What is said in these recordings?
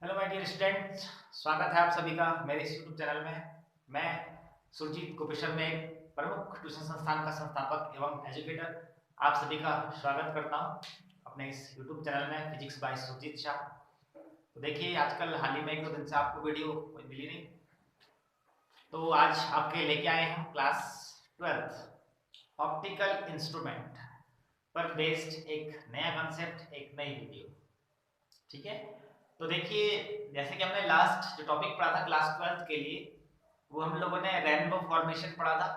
Hello my dear students, स्वागत है आप सभी का मेरे इस यूट्यूब चैनल में। मैं सुरजीत कुपेश्वर में एक प्रमुख ट्यूशन संस्थान का संस्थापक एवं एजुकेटर आप सभी का स्वागत करता हूं अपने इस यूट्यूब चैनल में फिजिक्स बाय सुरजीत शाह। तो देखिए, आजकल हाल ही में एक दो दिन से आपको वीडियो कोई मिली नहीं, तो आज आपके लेके आए हैं क्लास 12th ऑप्टिकल इंस्ट्रूमेंट पर बेस्ड एक नया कॉन्सेप्ट, एक नई वीडियो। ठीक है, तो देखिए, जैसे कि हमने लास्ट जो टॉपिक पढ़ा था क्लास 12th के लिए, वो हम लोगों ने रेनबो फॉर्मेशन पढ़ा था,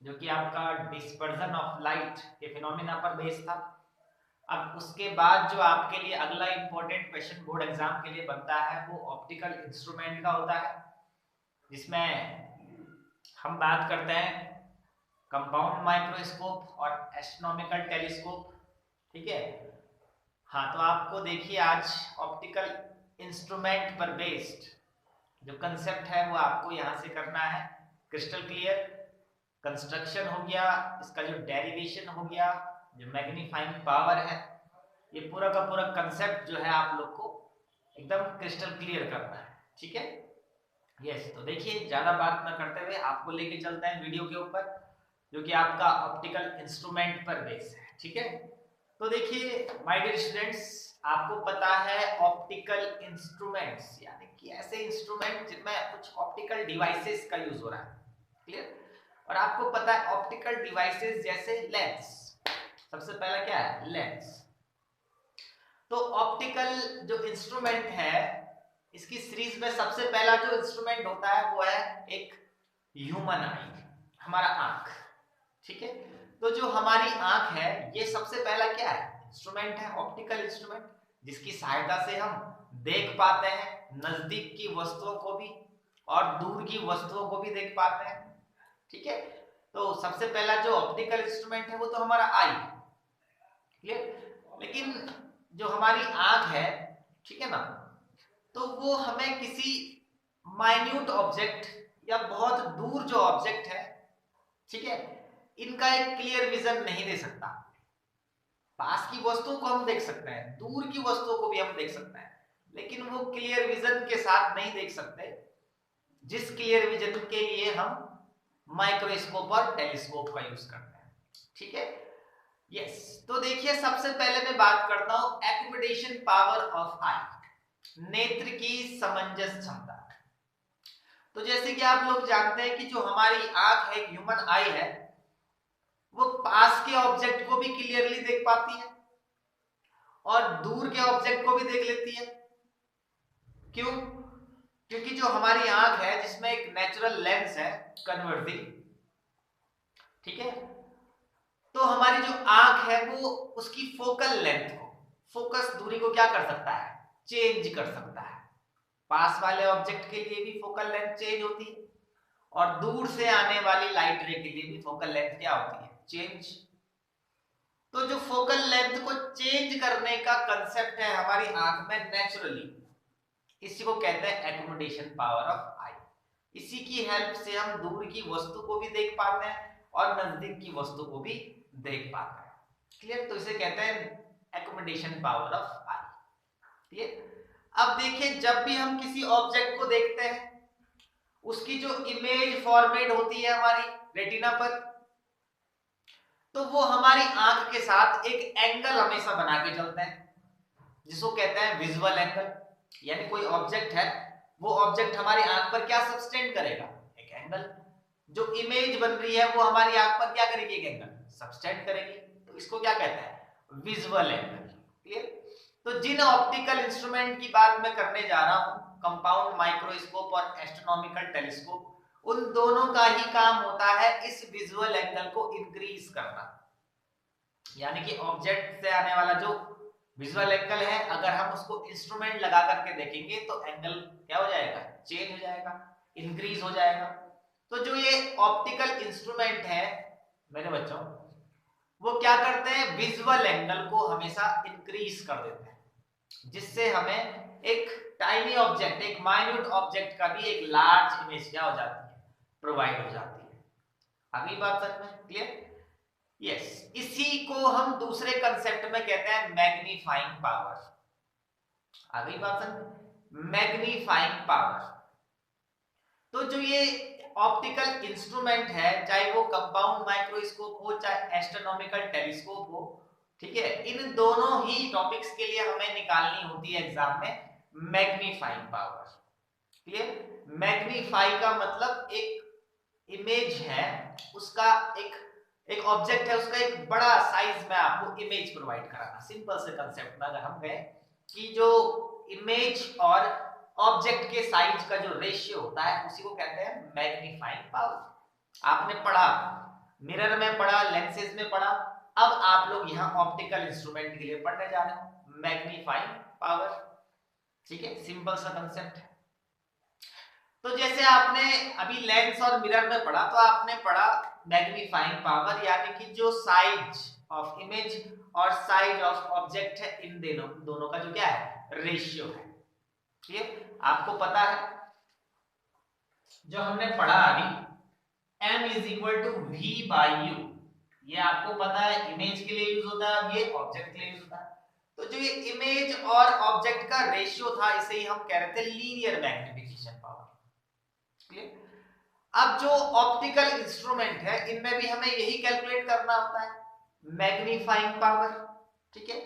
जो कि आपका डिस्पर्जन ऑफ लाइट के फिनोमेना पर बेस्ड था। अब उसके बाद जो आपके लिए अगला इंपॉर्टेंट क्वेश्चन बोर्ड एग्जाम के लिए बनता है वो ऑप्टिकल इंस्ट्रूमेंट का होता है, जिसमें हम बात करते हैं कंपाउंड माइक्रोस्कोप और एस्ट्रोनॉमिकल टेलीस्कोप। ठीक है, हाँ, तो आपको देखिए आज ऑप्टिकल इंस्ट्रूमेंट पर बेस्ड जो कंसेप्ट है वो आपको यहाँ से करना है क्रिस्टल क्लियर। कंस्ट्रक्शन हो गया, इसका जो डेरिवेशन हो गया, जो मैग्नीफाइंग पावर है, ये पूरा का पूरा कंसेप्ट जो है आप लोग को एकदम क्रिस्टल क्लियर करना है। ठीक है, यस। तो देखिए, ज्यादा बात ना करते हुए आपको लेके चलते हैं वीडियो के ऊपर, जो कि आपका ऑप्टिकल इंस्ट्रूमेंट पर बेस है। ठीक है, तो देखिए माय डियर स्टूडेंट्स, आपको पता है ऑप्टिकल इंस्ट्रूमेंट्स यानी कि ऐसे इंस्ट्रूमेंट जिनमें कुछ ऑप्टिकल डिवाइसेस का यूज हो रहा है। क्लियर? और आपको पता है ऑप्टिकल डिवाइसेस जैसे लेंस, सबसे पहला क्या है? लेंस। तो ऑप्टिकल जो इंस्ट्रूमेंट है, इसकी सीरीज में सबसे पहला जो इंस्ट्रूमेंट होता है वो है एक ह्यूमन आई, हमारा आंख। ठीक है, तो जो हमारी आंख है ये सबसे पहला क्या है? इंस्ट्रूमेंट है, ऑप्टिकल इंस्ट्रूमेंट, जिसकी सहायता से हम देख पाते हैं नजदीक की वस्तुओं को भी और दूर की वस्तुओं को भी देख पाते हैं। ठीक है, तो सबसे पहला जो ऑप्टिकल इंस्ट्रूमेंट है वो तो हमारा आई है। क्लियर? लेकिन जो हमारी आंख है, ठीक है ना, तो वो हमें किसी माइन्यूट ऑब्जेक्ट या बहुत दूर जो ऑब्जेक्ट है, ठीक है, इनका एक क्लियर विजन नहीं दे सकता। पास की वस्तुओं को हम देख सकते हैं, दूर की वस्तुओं को भी हम देख सकते हैं, लेकिन वो क्लियर विजन के साथ नहीं देख सकते जिस क्लियर विजन के लिए हम माइक्रोस्कोप और टेलीस्कोप का यूज करते हैं। ठीक है, यस। तो देखिए, सबसे पहले मैं बात करता हूं एक्यूमुलेशन पावर ऑफ आई, नेत्र की समंजस क्षमता। तो जैसे कि आप लोग जानते हैं कि जो हमारी आंख है, ह्यूमन आई है, वो पास के ऑब्जेक्ट को भी क्लियरली देख पाती है और दूर के ऑब्जेक्ट को भी देख लेती है। क्यों? क्योंकि जो हमारी आंख है जिसमें एक नेचुरल लेंस है कन्वर्जिंग, ठीक है, तो हमारी जो आंख है वो उसकी फोकल लेंथ को, फोकस दूरी को क्या कर सकता है? चेंज कर सकता है। पास वाले ऑब्जेक्ट के लिए भी फोकल लेंथ चेंज होती है और दूर से आने वाली लाइट रे के लिए भी फोकल लेंथ क्या होती है? चेंज। तो जो फोकल लेंथ को चेंज करने का कंसेप्ट है हमारी आंख में नेचुरली, इसी को कहते हैं एक्कोमोडेशन पावर ऑफ आई। इसी की हेल्प से हम दूर की वस्तु को भी देख पाते हैं और नजदीक की वस्तु को भी देख पाते हैं। क्लियर? तो इसे कहते हैं एक्कोमोडेशन पावर ऑफ आई। क्लियर? अब देखिए, जब भी हम किसी ऑब्जेक्ट को देखते हैं, उसकी जो इमेज फॉर्मेट होती है हमारी रेटिना पर, तो वो हमारी आंख के साथ एक एंगल हमेशा बना के चलते हैं, जिसको कहते हैं विजुअल एंगल। यानी कोई ऑब्जेक्ट है, वो ऑब्जेक्ट हमारी आंख पर क्या सबस्टेंड करेगा? एक एंगल। जो इमेज बन रही है वो हमारी आंख पर क्या करेगी? एक एंगल सबस्टेंड करेगी। तो इसको क्या कहते हैं? Visual angle. क्लियर? तो जिन ऑप्टिकल इंस्ट्रूमेंट की बात मैं करने जा रहा हूं, कंपाउंड माइक्रोस्कोप और एस्ट्रोनॉमिकल टेलीस्कोप, उन दोनों का ही काम होता है इस विजुअल एंगल को इंक्रीज करना। यानी कि ऑब्जेक्ट से आने वाला जो विजुअल एंगल है, अगर हम उसको इंस्ट्रूमेंट लगा करके देखेंगे तो एंगल क्या हो जाएगा? चेंज हो जाएगा, इंक्रीज हो जाएगा। तो जो ये ऑप्टिकल इंस्ट्रूमेंट है मेरे बच्चों, वो क्या करते हैं? विजुअल एंगल को हमेशा इंक्रीज कर देते हैं, जिससे हमें एक टाइनी ऑब्जेक्ट, एक माइन्यूट ऑब्जेक्ट का भी एक लार्ज इमेज क्या हो जाती है? प्रोवाइड हो जाती है। अगली बात समझ में? क्लियर? यस। इसी को हम दूसरे कंसेप्ट में कहते हैं मैग्नीफाइंग पावर। अगली बात समझ में? Magnifying power. तो जो ये ऑप्टिकल इंस्ट्रूमेंट है, चाहे वो कंपाउंड माइक्रोस्कोप हो चाहे एस्ट्रोनॉमिकल टेलीस्कोप हो, ठीक है, इन दोनों ही टॉपिक्स के लिए हमें निकालनी होती है एग्जाम में मैग्नीफाइंग पावर। क्लियर? मैग्नीफाई का मतलब एक इमेज है, उसका एक ऑब्जेक्ट है, उसका एक बड़ा साइज में आपको इमेज प्रोवाइड कराना। सिंपल से कंसेप्ट में अगर हम कहें कि जो इमेज और ऑब्जेक्ट के साइज का जो रेशियो होता है उसी को कहते हैं मैग्नीफाइंग पावर। आपने पढ़ा, मिरर में पढ़ा, लेंसेज में पढ़ा, अब आप लोग यहाँ ऑप्टिकल इंस्ट्रूमेंट के लिए पढ़ने जा रहे हो मैग्नीफाइंग पावर। ठीक है, सिंपल सा कंसेप्ट है। तो जैसे आपने अभी लेंस और मिरर में पढ़ा, तो आपने पढ़ा मैग्नीफाइंग पावर यानी कि जो साइज ऑफ इमेज और साइज ऑफ ऑब्जेक्ट है, इन दोनों का जो क्या है, रेशियो है। ठीक, आपको पता है जो हमने पढ़ा अभी m is equal to v by u, ये आपको पता है इमेज के लिए यूज होता है, ये ऑब्जेक्ट के लिए यूज होता है। तो जो ये इमेज और ऑब्जेक्ट का रेशियो था, इसे ही हम कह रहे थे लीनियर मैग्निफिकेशन पावर। क्लियर? अब जो ऑप्टिकल इंस्ट्रूमेंट है, इनमें भी हमें यही कैलकुलेट करना होता है, मैग्नीफाइंग पावर। ठीक है,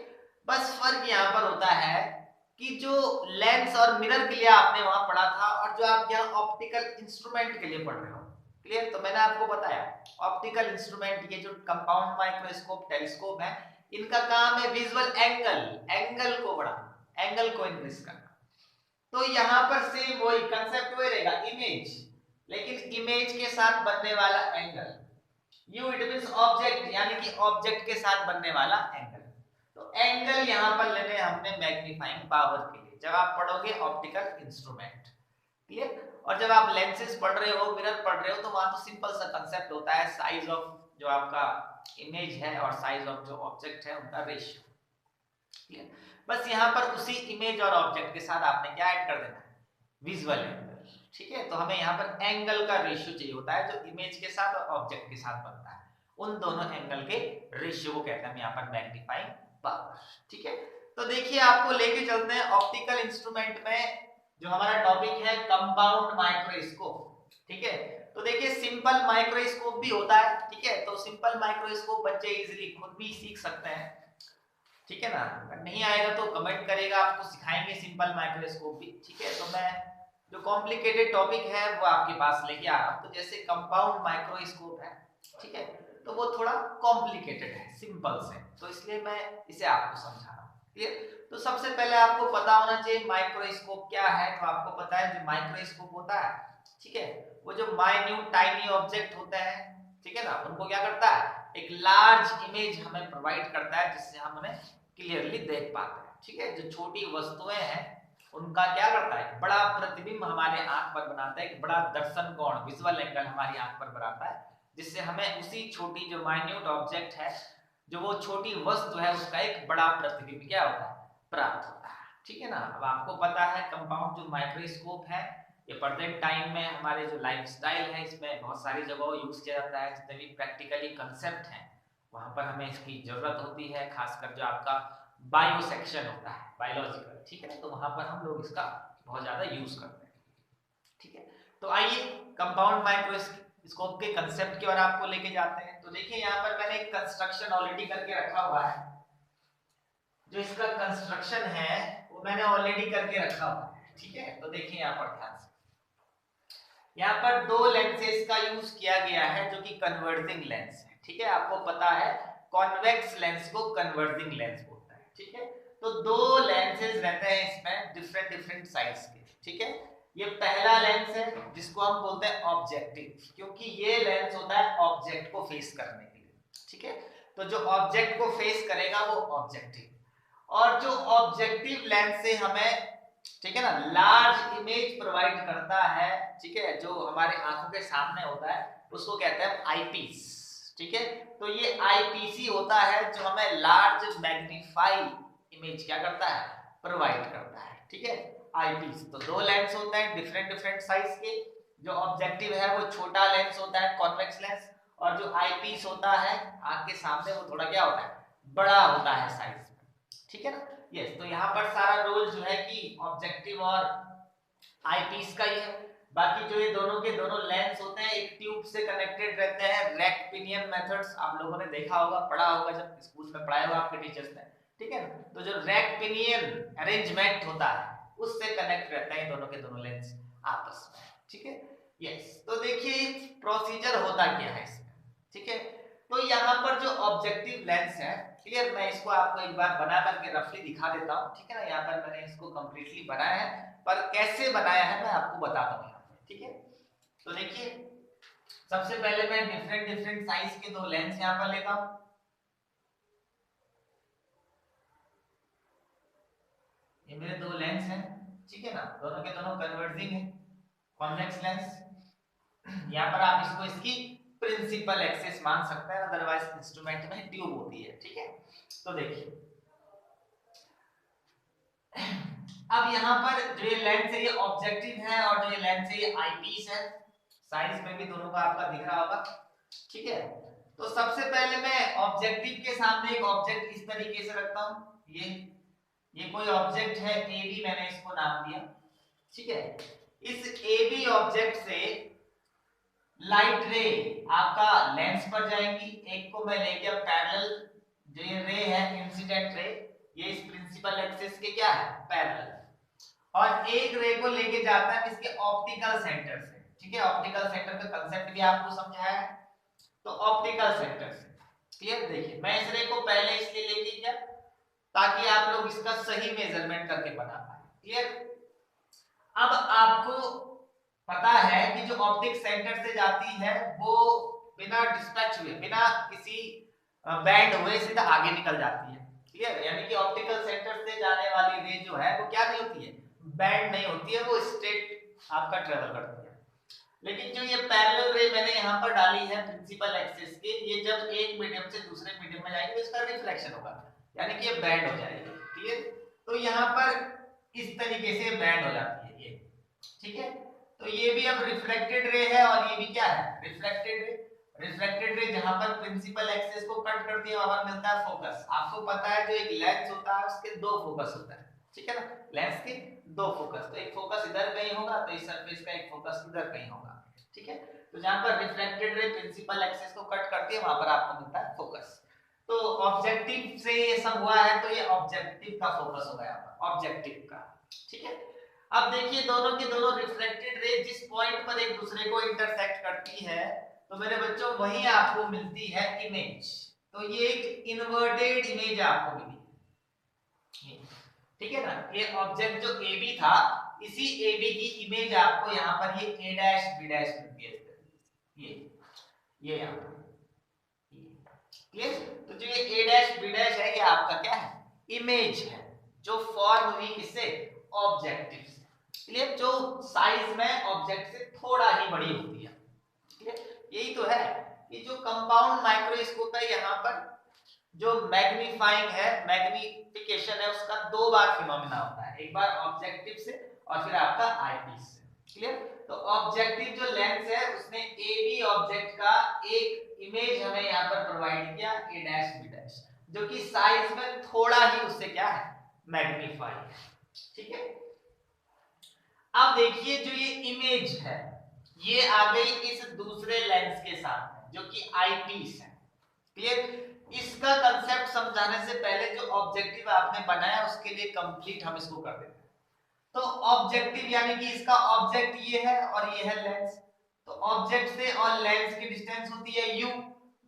बस फर्क यहां पर होता है कि जो लेंस और मिरर के लिए आपने वहां पढ़ा था और जो आप यहाँ ऑप्टिकल इंस्ट्रूमेंट के लिए पढ़ रहे हो, क्लियर? तो मैंने आपको बताया ऑप्टिकल इंस्ट्रूमेंट, ये जो कंपाउंड माइक्रोस्कोप टेलीस्कोप है, इनका काम है विजुअल एंगल को बढ़ाना, एंगल को इंक्रीज करना। तो यहां पर सेम वही कंसेप्ट वही रहेगा, इमेज, लेकिन इमेज के साथ बनने वाला angle, you it means object, यानी कि ऑब्जेक्ट के साथ बनने वाला एंगल। तो एंगल यहां पर लेने हमने मैग्नीफाइंग पावर के लिए, जब आप पढ़ोगे ऑप्टिकल इंस्ट्रूमेंट। क्लियर? और जब आप लेंसेज पढ़ रहे हो, मिरर पढ़ रहे हो, तो वहां तो सिंपल सा कंसेप्ट होता है साइज ऑफ जो आपका इमेज है और साइज ऑफ जो ऑब्जेक्ट है, उनका रेशियो। क्लियर? बस यहां पर उसी इमेज और ऑब्जेक्ट के साथ आपने क्या ऐड कर देना है, विजुअल एंगल। ठीक है, तो हमें यहाँ पर एंगल का रेशियो चाहिए होता है जो इमेज के साथ और ऑब्जेक्ट के साथ बनता है, उन दोनों एंगल के रेशियो को कहते हैं यहाँ पर मैग्नीफाइंग पावर। ठीक है, तो देखिए आपको लेके चलते हैं ऑप्टिकल इंस्ट्रूमेंट में, जो हमारा टॉपिक है कंपाउंड माइक्रोस्कोप। ठीक है, तो देखिए सिंपल माइक्रोस्कोप भी होता है। ठीक है, तो सिंपल माइक्रोस्कोप बच्चे इजीली खुद भी सीख सकते हैं। ठीक है ना? अगर नहीं आएगा तो कमेंट करेगा, आपको सिखाएंगे सिंपल माइक्रोस्कोप भी। ठीक है, तो मैं जो कॉम्प्लिकेटेड टॉपिक है वो आपके पास लेके आ रहा हूं। तो जैसे कंपाउंड माइक्रोस्कोप है, ठीक है, तो वो थोड़ा कॉम्प्लिकेटेड है सिंपल से, तो इसलिए मैं इसे आपको समझा रहा हूं। क्लियर? तो सबसे पहले आपको पता होना चाहिए माइक्रोस्कोप क्या है। तो आपको पता है जो माइक्रोस्कोप होता है, ठीक है, वो जो माइन्यूट टाइनी ऑब्जेक्ट होते हैं, ठीक है ना, उनको क्या करता है, एक लार्ज इमेज हमें प्रोवाइड करता है, जिससे हम उन्हें क्लियरली देख पाते हैं। ठीक है, जो छोटी वस्तुएं हैं उनका क्या करता है, बड़ा प्रतिबिंब हमारे आंख पर बनाता है, एक बड़ा दर्शन कोण, विजुअल एंगल हमारी आंख पर बनाता है, जिससे हमें उसी छोटी जो माइन्यूट ऑब्जेक्ट है, जो वो छोटी वस्तु है, उसका एक बड़ा प्रतिबिंब क्या होता है, प्राप्त होता है। ठीक है ना? अब आपको पता है कंपाउंड जो माइक्रोस्कोप है, ये प्रेजेंट टाइम में हमारे जो लाइफस्टाइल है, इसमें बहुत सारी जगहों यूज किया जाता है। जितने भी प्रैक्टिकली कंसेप्ट हैं वहां पर हमें इसकी जरूरत होती है, खासकर जो आपका बायो सेक्शन होता है, बायोलॉजिकल। ठीक है, तो वहां पर हम लोग इसका बहुत ज्यादा यूज करते हैं। ठीक है, तो आइए कंपाउंड माइक्रोस्कोप के कंसेप्ट की ओर आपको लेके जाते हैं। तो देखिए यहाँ पर मैंने एक कंस्ट्रक्शन ऑलरेडी करके रखा हुआ है, जो इसका कंस्ट्रक्शन है वो मैंने ऑलरेडी करके रखा हुआ है। ठीक है, तो देखिए यहाँ पर ध्यान से, यहाँ पर दो लेंसेज का यूज किया गया है जो कि कन्वर्जिंग लेंस है। ठीक है, आपको पता है कॉन्वेक्स लेंस को कन्वर्जिंग लेंस बोलते हैं। ठीक है, तो दो लेंसेज रहते हैं इसमें डिफरेंट डिफरेंट साइज के। ठीक है, ये पहला लेंस है जिसको हम बोलते हैं ऑब्जेक्टिव, क्योंकि ये लेंस होता है ऑब्जेक्ट को फेस करने के लिए। ठीक है, तो जो ऑब्जेक्ट को फेस करेगा वो ऑब्जेक्टिव, और जो ऑब्जेक्टिव लेंस से हमें, ठीक है ना, लार्ज इमेज प्रोवाइड करता है, ठीक है, जो हमारे आंखों के सामने होता है, उसको कहते हैं आईपीस। ठीक है, तो ये आईपीसी होता है जो हमें लार्ज मैग्नीफाई इमेज क्या करता है, प्रोवाइड करता है। ठीक है, आईपीस। तो दो लेंस होते हैं डिफरेंट डिफरेंट साइज के, जो ऑब्जेक्टिव है वो छोटा लेंस होता है कॉन्वेक्स लेंस, और जो आईपीस होता है आंख के सामने वो थोड़ा क्या होता है, बड़ा होता है साइज में। ठीक है ना? यस, तो यहाँ पर सारा रोल जो है कि ऑब्जेक्टिव और आईपीस का ही है। बाकी जो ये दोनों के दोनों लेंस होते हैं एक ट्यूब से कनेक्टेड रहते हैं। रैक पिनियन मेथड्स आप लोगों ने देखा होगा, पढ़ा होगा, जब स्कूल में पढ़ाया होगा आपके टीचर्स ने, ठीक है ना। तो जो रैक पिनियन अरेंजमेंट होता है उससे कनेक्ट रहते हैं दोनों के दोनों लेंस आपस में, ठीक है। यस, तो देखिए प्रोसीजर होता क्या है इसमें, ठीक है। तो यहाँ पर जो ऑब्जेक्टिव लेंस है, क्लियर, मैं इसको आपको एक बार बना करके रफली दिखा देता हूँ, ठीक है ना। यहाँ पर मैंने इसको कंप्लीटली बनाया है, पर कैसे बनाया है मैं आपको बताता हूँ यहाँ पे, ठीक है। तो देखिए सबसे पहले मैं डिफरेंट डिफरेंट साइज के दो लेंस यहाँ पर लेता हूँ। ये मेरे दो लेंस हैं, ठीक है ना, दोनों के दोनों कन्वर्जिंग है, कॉन्वेक्स लेंस। यहाँ पर आप इसको इसकी प्रिंसिपल एक्सिस मान सकते हैं, अदरवाइज इंस्ट्रूमेंट में ट्यूब होती है, ठीक है। तो देखिए अब यहाँ पर जो ये लेंस है ये ऑब्जेक्टिव है और जो ये लेंस है ये आईपीस है। साइज में भी दोनों का आपका दिख रहा होगा, ठीक है। तो सबसे पहले मैं ऑब्जेक्टिव के सामने एक ऑब्जेक्ट इस तरीके से रखता हूँ। ये कोई ऑब्जेक्ट है ए बी, मैंने इसको नाम दिया, ठीक है। इस ए बी ऑब्जेक्ट से लाइट रे आपका लेंस पर जाएंगी। एक को मैं लेके पैरेलल, जो ये रे है इंसिडेंट रे, ये इस प्रिंसिपल एक्सिस के क्या है, पैरेलल। और एक रे को लेके जाता है इसके ऑप्टिकल सेंटर से, ठीक है। ऑप्टिकल सेंटर का कांसेप्ट भी आपको समझाया है। तो ऑप्टिकल सेंटर से, क्लियर। देखिए मैं इस रे को पहले इसलिए लेके गया ताकि आप लोग इसका सही मेजरमेंट करके बना पाए, क्लियर। अब आपको पता है कि जो ऑप्टिक सेंटर से जाती है वो बिना डिस्पैच हुए, बिना किसी बैंड हुए सीधा आगे निकल जाती है, क्लियर। यानी कि ऑप्टिकल सेंटर से जाने वाली रे जो है वो क्या नहीं होती है, बैंड नहीं होती है, वो स्ट्रेट आपका ट्रेवल करती है। लेकिन जो ये पैरेलल रे मैंने यहाँ पर डाली है प्रिंसिपल एक्सिस के, ये जब एक मीडियम से दूसरे मीडियम में जाएगी तो इसका रिफ्लेक्शन होगा, यानी कि ये बैंड हो जाएगी, क्लियर। तो यहाँ पर इस तरीके से बैंड हो जाती है ये, ठीक है। तो ये भी अब रिफ्लेक्टेड रे है और ये भी क्या है, रिफ्लेक्टेड रे। रिफ्लेक्टेड रे जहां पर प्रिंसिपल एक्सिस को कट करती है वहां पर मिलता है फोकस। आपको पता है जो एक लेंस होता है उसके दो फोकस होता है, ठीक है ना। लेंस के दो फोकस, तो एक फोकस इधर कहीं होगा तो इस सरफेस का एक फोकस इधर कहीं होगा, ठीक है। तो जहां पर रिफ्लेक्टेड रे प्रिंसिपल एक्सिस को कट करती है वहां पर आपको मिलता है फोकस। तो ऑब्जेक्टिव से ये सब हुआ है, तो ये ऑब्जेक्टिव का फोकस होगा यहाँ पर, ऑब्जेक्टिव का, ठीक है। अब देखिए दोनों के दोनों रिफ्लेक्टेड रे जिस पॉइंट पर एक दूसरे को इंटरसेक्ट करती है, तो मेरे बच्चों वही आपको मिलती है इमेज। तो ये एक इन्वर्टेड इमेज आपको मिली, ठीक है ना। ये ऑब्जेक्ट जो ए बी था, इसी ए बी की इमेज आपको यहाँ पर ये a डैश b डैश मिलती है, ये यहाँ पर, क्लियर। तो जो ये a डैश b डैश है ये आपका क्या है, इमेज है, जो फॉर्म हुई किससे, ऑब्जेक्टिव से, क्लियर। जो साइज में ऑब्जेक्ट से थोड़ा ही बड़ी होती है, क्लियर। यही तो है कि जो कंपाउंड माइक्रोस्कोप है यहाँ पर जो मैग्नीफाइंग है, मैग्निफिकेशन है, उसका दो बार फिनोमेना होता है, एक बार ऑब्जेक्टिव से और फिर आपका आईपीस से, क्लियर। तो ऑब्जेक्टिव जो लेंस है उसने ए बी ऑब्जेक्ट का एक इमेज हमें यहाँ पर प्रोवाइड किया a डैश b डैश, जो कि साइज में थोड़ा ही उससे क्या है, मैग्नीफाई है, ठीक है। अब देखिए जो ये इमेज है ये आ गई इस दूसरे लेंस के साथ जो कि आईपीस है, क्लियर। इसका कंसेप्ट समझाने से पहले जो ऑब्जेक्टिव आपने बनाया उसके लिए कंप्लीट हम इसको कर देते हैं। तो ऑब्जेक्टिव यानी कि इसका ऑब्जेक्ट ये है और ये है लेंस। तो ऑब्जेक्ट से और लेंस की डिस्टेंस होती है u,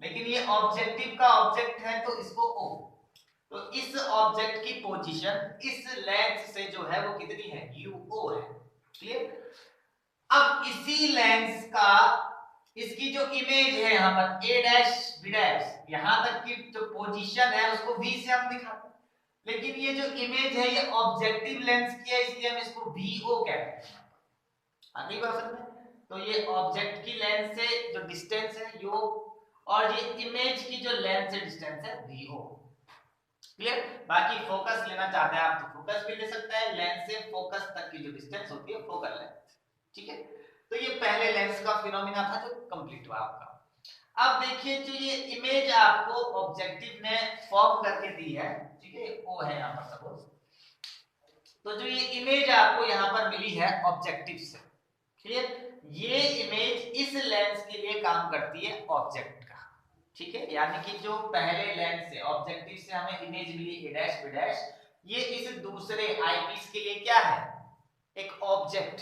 लेकिन ये ऑब्जेक्टिव का ऑब्जेक्ट है तो इसको o। तो इस ऑब्जेक्ट की पोजीशन इस लेंस से जो है वो कितनी है, uo है, क्लियर। अब इसी लेंस का इसकी जो इमेज है यहाँ पर a डैश b डैश, यहां तक की जो पोजीशन है उसको v से हम दिखाते हैं, लेकिन ये जो इमेज है ये ऑब्जेक्टिव लेंस की है इसलिए हम इसको vo कहते हैं। अगली बात समझ में, तो ये ऑब्जेक्ट की लेंस से जो डिस्टेंस है u और ये इमेज की जो लेंस से डिस्टेंस है vo, क्लियर। बाकी फोकस लेना चाहते हैं आप तो फोकस भी ले सकते हैं, लेंस से फोकस तक की जो डिस्टेंस होती है फोकल लेंथ, ठीक है। तो ये पहले लेंस का फिनोमिना था जो कंप्लीट हुआ आपका। अब देखिए जो ये इमेज आपको ऑब्जेक्टिव ने फॉर्म करके दी है, ठीक है, वो है यहाँ पर सपोज, तो जो ये इमेज आपको यहाँ पर मिली है ऑब्जेक्टिव से, क्लियर, ये इमेज इस लेंस के लिए काम करती है ऑब्जेक्ट का, ठीक है, यानी कि जो पहले लेंस से ऑब्जेक्टिव से हमें इमेज मिली ए डैश बी डैश, ये इस दूसरे आईपीस के लिए क्या है, एक ऑब्जेक्ट,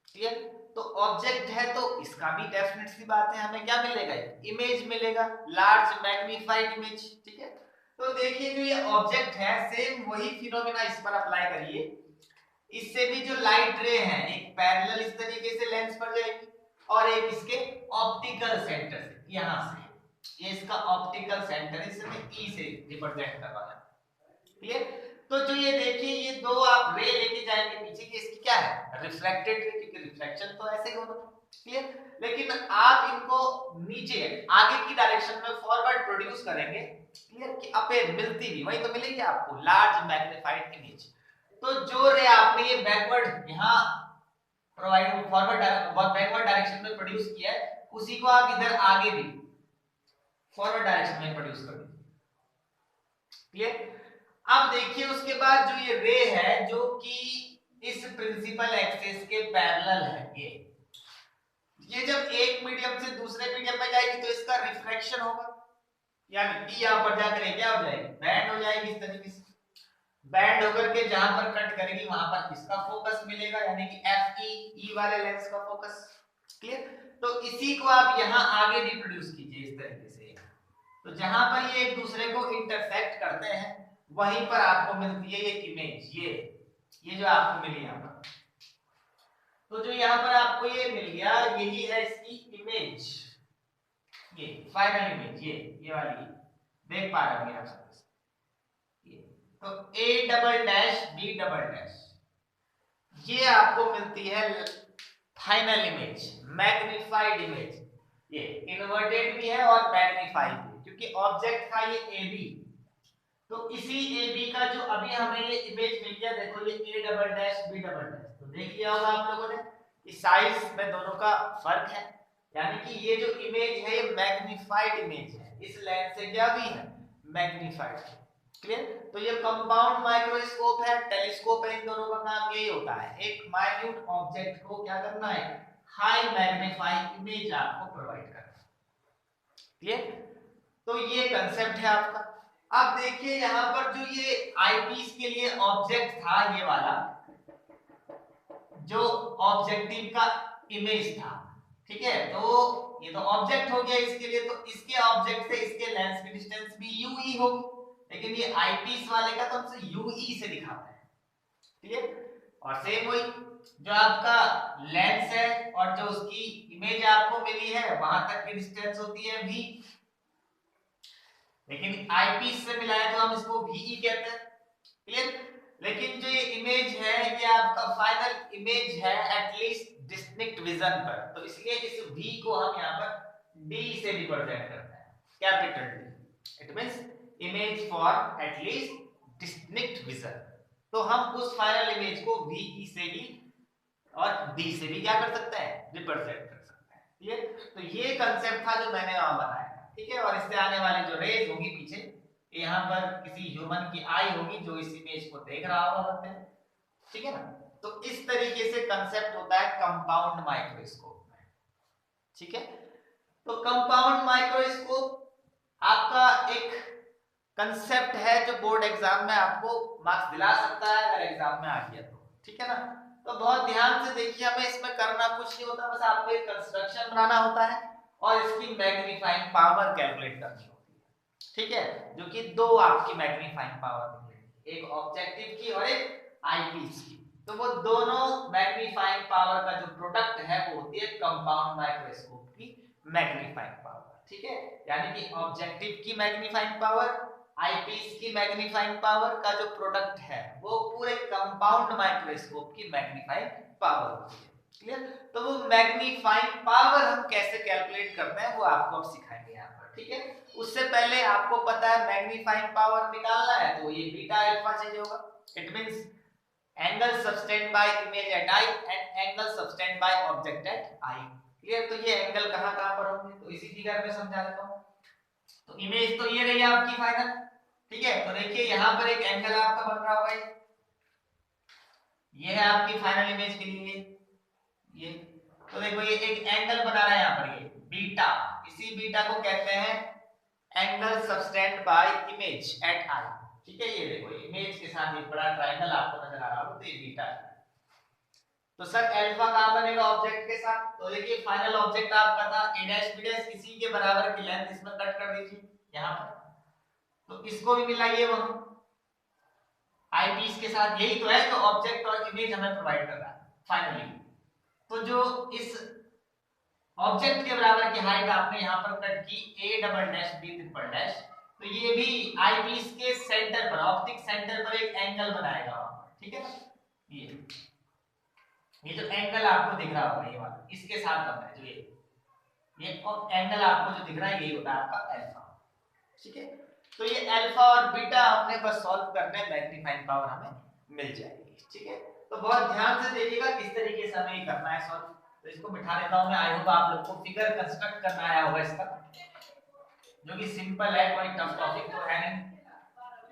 क्लियर। तो ऑब्जेक्ट है तो इसका भी डेफिनेट सी बात है, हमें क्या मिलेगा, इमेज मिलेगा, लार्ज मैग्नीफाइड इमेज, ठीक है। तो देखिए जो ये ऑब्जेक्ट है सेम वही फिनोमेना इस पर अप्लाई करिए, इससे भी जो लाइट रे है एक पैरेलल इस तरीके से लेंस पर जाएगी और एक इसके ऑप्टिकल सेंटर से, यहां से ये इसका ऑप्टिकल सेंटर है, इसे मैं ई से रिप्रेजेंट कर रहा हूं, क्लियर। तो जो ये देखिए ये दो आप रे लेके जाएंगे पीछे की, इसकी क्या है, रिफ्लेक्टेड रे, क्योंकि रिफ्लेक्शन तो ऐसे ही होता है, क्लियर। लेकिन आप इनको नीचे आगे की डायरेक्शन में फॉरवर्ड प्रोड्यूस करेंगे, क्लियर, कि अपेयर मिलती भी वही तो मिलेगी आपको, लार्ज मैग्नीफाइड इमेज। तो जो रे आपने ये बैकवर्ड यहाँ प्रोवाइड फॉरवर्ड बैकवर्ड डायरेक्शन में प्रोड्यूस किया है, उसी को आप इधर आगे भी फॉरवर्ड डायरेक्शन में प्रोड्यूस कर दीजिए, क्लियर। अब देखिए उसके बाद जो ये रे है जो कि इस प्रिंसिपल एक्सिस के पैरेलल है, ये जब एक मीडियम से दूसरे मीडियम में जाएगी तो इसका रिफ्रैक्शन होगा, यानी यहां पर जाकर क्या हो जाएगी, बैंड हो जाएगी इस तरीके से, बैंड होकर के जहां पर कट करेगी वहां पर इसका फोकस मिलेगा, यानी कि एफ ई वाले लेंस का फोकस, क्लियर। तो इसी को आप यहां आगे रिप्रोड्यूस कीजिए इस तरीके से, तो जहां पर ये एक दूसरे को इंटरसेक्ट करते हैं वहीं पर आपको मिलती है ये इमेज, ये जो आपको मिली यहां पर, तो जो यहां पर आपको ये मिल गया यही है इसकी इमेज, ये फाइनल इमेज, ये वाली देख पा रहे होंगे आप सब, ये तो A double dash B double dash, ये आपको मिलती है फाइनल इमेज, मैग्नीफाइड इमेज, ये इन्वर्टेड भी है और मैग्नीफाइड भी, क्योंकि ऑब्जेक्ट था ये ए बी, तो इसी ए बी का जो अभी हमें ये इमेज मिल गया, देखो ये A double dash B double dash, तो देख लिया होगा आप लोगों ने इस साइज में दोनों का फर्क है, यानी कि ये जो इमेज है ये मैग्नीफाइड इमेज है, इस लेंस से क्या भी है, मैग्नीफाइड, क्लियर। तो ये कंपाउंड माइक्रोस्कोप है, टेलीस्कोप है, इन दोनों का काम यही होता है, एक माइन्यूट ऑब्जेक्ट को क्या करना है, हाई मैग्नीफाइड इमेज आपको प्रोवाइड करना, क्लियर। तो ये कंसेप्ट है आपका। अब देखिए यहां पर जो ये आईपीस के लिए ऑब्जेक्ट था, ये वाला जो ऑब्जेक्टिव का इमेज था, ठीक है, तो ये तो ऑब्जेक्ट हो गया इसके लिए, तो इसके ऑब्जेक्ट से इसके लेंस की डिस्टेंस भी यूई होगी, लेकिन ये आईपीस वाले का तो हमसे यूई से दिखाता है, क्लियर। और सेम वही जो आपका लेंस है और जो उसकी इमेज आपको मिली है वहां तक की डिस्टेंस होती है v, लेकिन आईपीस से मिला है तो हम इसको वी कहते हैं, क्लियर। लेकिन जो ये इमेज है ये आपका फाइनल इमेज है एटलीस्ट डिस्टिंक्ट विजन पर, तो इसलिए इस v को हम यहाँ पर d से रिप्रेजेंट करते हैं, capital D, it means image for at least distinct vision, तो हम उस फाइनल इमेज को VE से भी और D से भी क्या कर सकते हैं, रिप्रेजेंट कर सकते हैं, क्लियर। तो ये कंसेप्ट था जो मैंने वहां बनाया, ठीक है। और इससे आने वाली जो रेज होगी पीछे, यहाँ पर किसी ह्यूमन की आई होगी जो इस इमेज को देख रहा होगा बच्चे, ठीक है ना। तो इस तरीके से कंसेप्ट होता है कंपाउंड माइक्रोस्कोप में, ठीक है। तो कंपाउंड माइक्रोस्कोप आपका एक कंसेप्ट है जो बोर्ड एग्जाम में आपको मार्क्स दिला सकता है अगर एग्जाम में आ गया तो, ठीक है ना। तो बहुत ध्यान से देखिए, हमें इसमें करना कुछ नहीं होता, बस आपको एक कंस्ट्रक्शन बनाना होता है और इसकी मैग्नीफाइंग पावर कैलकुलेट करनी होती है, ठीक है, जो कि दो आपकी मैग्नीफाइंग पावर निकलेगी, एक ऑब्जेक्टिव की और एक आईपीस की, तो वो दोनों मैग्नीफाइंग पावर का जो प्रोडक्ट है वो होती है कंपाउंड माइक्रोस्कोप की मैग्नीफाइंग पावर, ठीक है। यानी कि ऑब्जेक्टिव की मैग्नीफाइंग पावर, आईपीस की मैग्नीफाइंग पावर का जो प्रोडक्ट है वो पूरे कंपाउंड माइक्रोस्कोप की मैग्नीफाइंग पावर होती है, क्लियर। तो वो मैग्नीफाइंग पावर हम कैसे कैलकुलेट करते हैं वो आपको अब सिखाएंगे यहाँ पर, ठीक है। उससे पहले आपको पता है मैग्नीफाइंग पावर निकालना है तो ये बीटा अल्फा चाहिए होगा, it means angle subtended by image at eye and angle subtended by object at eye, clear. तो ये एंगल कहाँ कहाँ पर होंगे तो इसी फिगर में समझा देता हूँ। तो इमेज तो ये रही आपकी फाइनल, ठीक है। तो देखिए यहाँ पर एक एंगल आपका बन रहा होगा, ये है आपकी फाइनल इमेज के लिए ये। तो देखो ये एक एंगल बना रहा है यहाँ पर ये बीटा, इसी बीटा को कहते हैं angle subtended by image at eye, ठीक है। ये देखो इमेज के साथ एक बड़ा ट्रायंगल आपको नजर आ रहा हो, तो ये बीटा है। तो सर अल्फा कहां बनेगा ऑब्जेक्ट के साथ, तो देखिए फाइनल ऑब्जेक्ट आपका था a डैश b डैश, इसी के बराबर की लेंथ इसमें कट कर दीजिए यहां पर, तो इसको भी मिलाइए वहां आई पीस के साथ। यही तो है जो ऑब्जेक्ट और इमेज हमें प्रोवाइड कर रहा है फाइनली। तो जो इस ऑब्जेक्ट के बराबर की हाइट आपने यहां पर कट की a double dash b triple dash, तो ये भी आई पीस के सेंटर पर, ऑप्टिक सेंटर पर एक एंगल बनाएगा, ठीक है ना। ये जो एंगल आपको दिख रहा होगा ये वाला, इसके साथ बनता है जो ये एंगल आपको जो दिख रहा है यही होता है आपका अल्फा, ठीक है। तो ये अल्फा और बीटा हमने बस सॉल्व करने, मैग्नीफाइंग पावर हमें मिल जाएगी, ठीक है। तो बहुत ध्यान से देखिएगा किस तरीके से हमें करना है सॉल्व। तो इसको बिठा देता हूं मैं, आई होप आप लोग को फिगर कंस्ट्रक्ट करना आया होगा इसका, जो कि सिंपल है, कोई टफ टॉपिक तो है नहीं।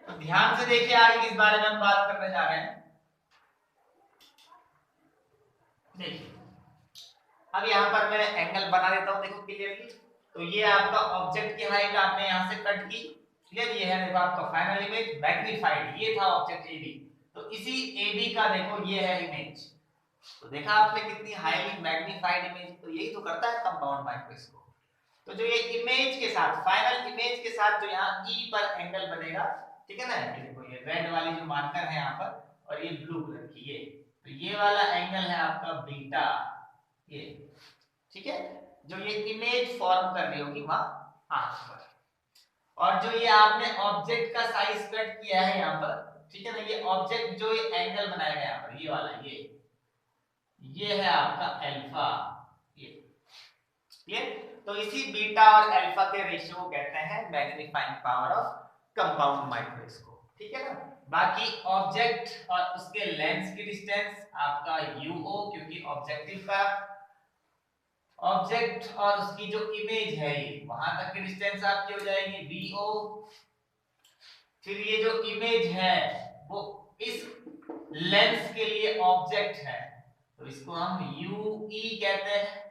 तो ध्यान से देखिए आगे किस बारे में हम बात करने जा रहे हैं। देखिए अब यहाँ पर मैं एंगल बना देता हूँ, देखो क्लियरली। तो ये आपका ऑब्जेक्ट की हाइट आपने यहाँ से कट की, क्लियर। ये है देखो आपका फाइनल इमेज मैग्नीफाइड, ये था ऑब्जेक्ट ए बी। तो इसी ए बी का देखो ये है इमेज, तो देखा आपने कितनी हाईली मैग्नीफाइड इमेज। तो यही तो करता है कंपाउंड माइक्रोस्कोप। तो जो ये इमेज के साथ, फाइनल इमेज के साथ जो यहाँ ई पर एंगल बनेगा, ठीक है ना। ये देखो ये रेड वाली जो मार्कर है यहाँ पर, और ये ब्लू कलर की ये, तो ये वाला एंगल है आपका बीटा, ये ठीक है, जो ये इमेज फॉर्म कर रही होगी वहां आंख पर। और जो ये आपने ऑब्जेक्ट का साइज कट किया है यहाँ पर, ठीक है ना, ये ऑब्जेक्ट जो ये एंगल बनाया गया यहाँ पर, ये वाला ये है आपका अल्फा, ये तो इसी बीटा और अल्फा के रेशियो को कहते हैं magnifying power of compound microscope, ठीक है ना। बाकी ऑब्जेक्ट और उसके लेंस की डिस्टेंस आपका यूओ, क्योंकि ऑब्जेक्टिव का ऑब्जेक्ट और उसकी जो इमेज है ये वहां तक की डिस्टेंस आपकी हो जाएगी वीओ। फिर ये जो इमेज है वो इस लेंस के लिए ऑब्जेक्ट है, तो इसको हम यूई कहते हैं।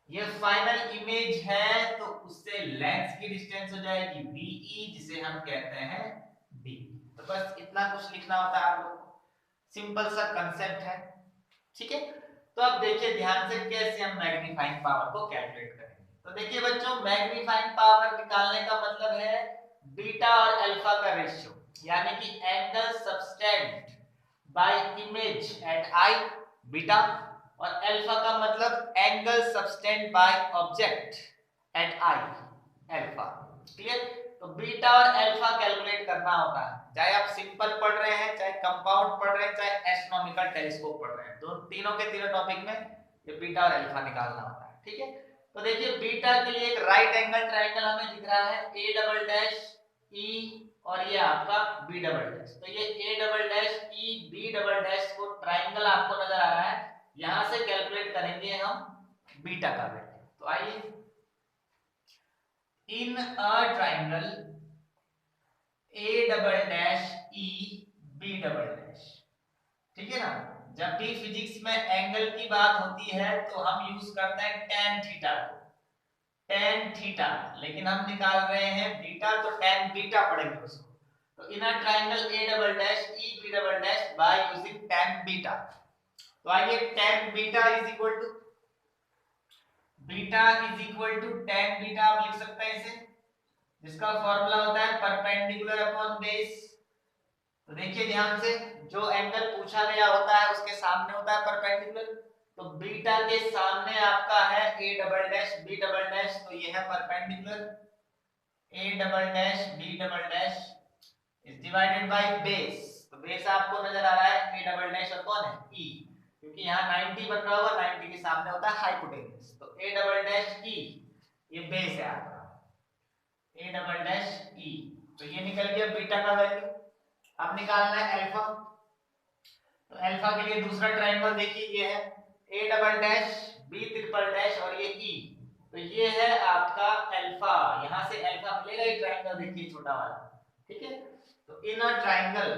ये फाइनल इमेज है तो उससे लेंस की डिस्टेंस हो जाएगी बीई, जिसे हम कहते हैं बी। तो बस इतना कुछ लिखना होता है आप लोग को, सिंपल सा कंसेप्ट है, ठीक है। तो अब देखिए ध्यान से कैसे हम मैग्नीफाइंग पावर को कैलकुलेट करेंगे। तो देखिए बच्चों, मैग्नीफाइंग पावर निकालने का मतलब है बीटा और अल्फा का रेशियो, यानी कि angle subtended by image at eye beta, और अल्फा का मतलब angle subtended by object at eye alpha, clear. तो बीटा और अल्फा कैलकुलेट करना होता है, चाहे आप सिंपल पढ़ रहे हैं, चाहे कंपाउंड पढ़ रहे हैं, चाहे एस्ट्रोनॉमिकल टेलीस्कोप पढ़ रहे हैं, तो तीनों के तीनों टॉपिक में ये बीटा और अल्फा निकालना होता है, ठीक है। तो देखिए बीटा के लिए एक राइट एंगल ट्रायंगल हमें दिख रहा है ए डबल डैश ई, और ये आपका बी डबल डैश। तो ये A double dash E B double dash को ट्रायंगल आपको नजर आ रहा है, यहां से कैलकुलेट करेंगे हम बीटा का वैल्यू। तो आइए, in a triangle A double dash E B double dash, ठीक है ना। जब भी फिजिक्स में एंगल की बात होती है तो हम यूज करते हैं tan थीटा को, tan थीटा, लेकिन हम निकाल रहे हैं बीटा, तो tan बीटा पड़ेगा उसको। तो in a triangle A double dash E B double dash by using tan beta. तो आइए tan beta is equal to tan beta आप लिख सकते हैं इसे, जिसका फॉर्मूला होता है परपेंडिकुलर अपॉन बेस। तो देखिए ध्यान से, जो एंगल पूछा गया होता है उसके सामने होता है परपेंडिकुलर। तो बीटा के सामने आपका है A double dash B double dash, तो ये है perpendicular A double dash B double dash is divided by base. तो बेस आपको नजर आ रहा है ए डबल डैश और कौन है ई, क्योंकि यहाँ 90 बन रहा होगा, 90 के सामने होता है हाइपोटेन्यूज। तो ए डबल डैश ई ये बेस है आपका ए डबल डैश ई। तो ये निकल गया बीटा का वैल्यू। अब निकालना है अल्फा। तो अल्फा के लिए दूसरा ट्रायंगल देखिए ये है A double dash B triple dash और ये ई, तो ये है आपका अल्फा। यहां से अल्फा मिलेगा, ये ट्रायंगल देखिए छोटा वाला, ठीक है। तो in a triangle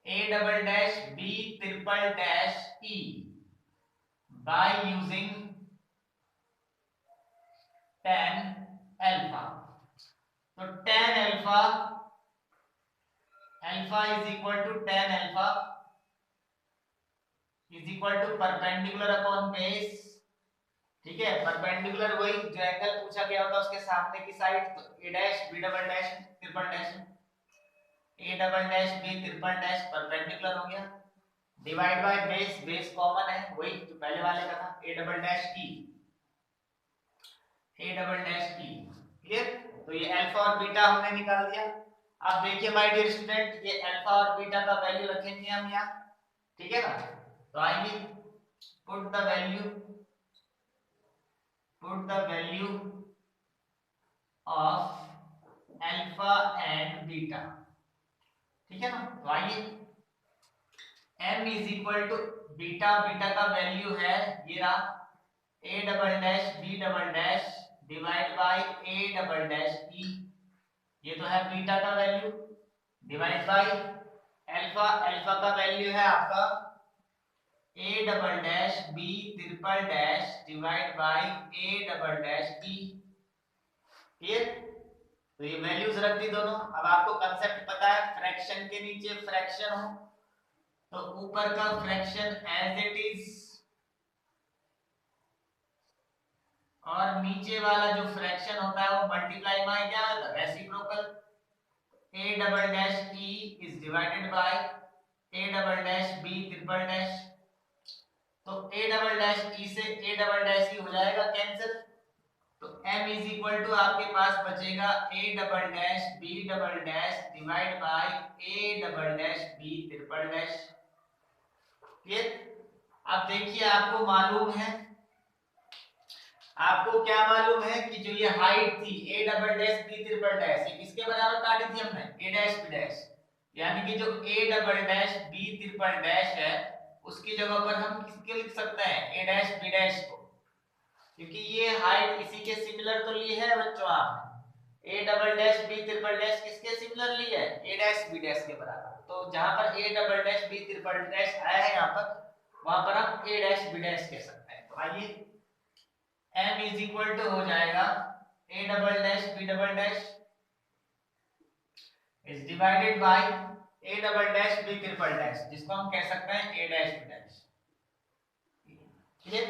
A double dash B triple dash E by using tan alpha, तो tan alpha, alpha is equal to tan alpha is equal to perpendicular upon base, ठीक है। परपेंडिकुलर वही जो एंगल पूछा गया होता है उसके सामने की साइड, तो A dash B double dash triple dash, A double dash B triple dash perpendicular हो गया, divide by base, base common है वही जो पहले वाले का था, A double dash E, A double dash E, clear. तो ये अल्फा और बीटा हमने निकाल दिया। अब देखिए माय डियर स्टूडेंट, ये अल्फा और बीटा का वैल्यू रखेंगे हम यहाँ, ठीक है ना। तो आइए put the value of alpha and beta, ठीक है ना। तो आइए m is equal to beta, beta का वैल्यू है ये रहा a double dash b double dash divide by a double dash e, ये तो है बीटा का value, divide by alpha, alpha का वैल्यू है आपका a double dash b triple dash divide by a double dash e, clear. तो ये values रख दी दोनों। अब आपको कांसेप्ट पता है, फ्रैक्शन के नीचे फ्रैक्शन हो तो ऊपर का फ्रैक्शन एज इट इज और नीचे वाला जो फ्रैक्शन होता है वो मल्टीप्लाई बाय क्या होता है, reciprocal. a double dash e is divided bye a double dash b triple dash, तो a डबल डैश e से a डबल डैश e हो जाएगा कैंसिल, तो m इज इक्वल टू आपके पास बचेगा a double dash b double dash divide by a double dash b triple dash, clear. अब देखिए आपको मालूम है, आपको क्या मालूम है कि जो ये हाइट थी a double dash b triple dash, ये किसके बराबर काटी थी हमने, a डैश b डैश, यानी कि जो a double dash b triple dash है उसकी जगह पर हम किसके लिख सकते हैं, a डैश b डैश को, क्योंकि ये हाइट इसी के सिमिलर तो ली है बच्चों आपने। a double dash b triple dash किसके सिमिलर ली है, a डैश b डैश के बराबर। तो जहां पर a double dash b triple dash आया है यहाँ पर, वहां पर हम a डैश b डैश कह सकते हैं। तो आइए m इज इक्वल टू हो जाएगा a double dash b double dash is divided bye a double dash b triple dash, जिसको हम कह सकते हैं a dash b dash, clear.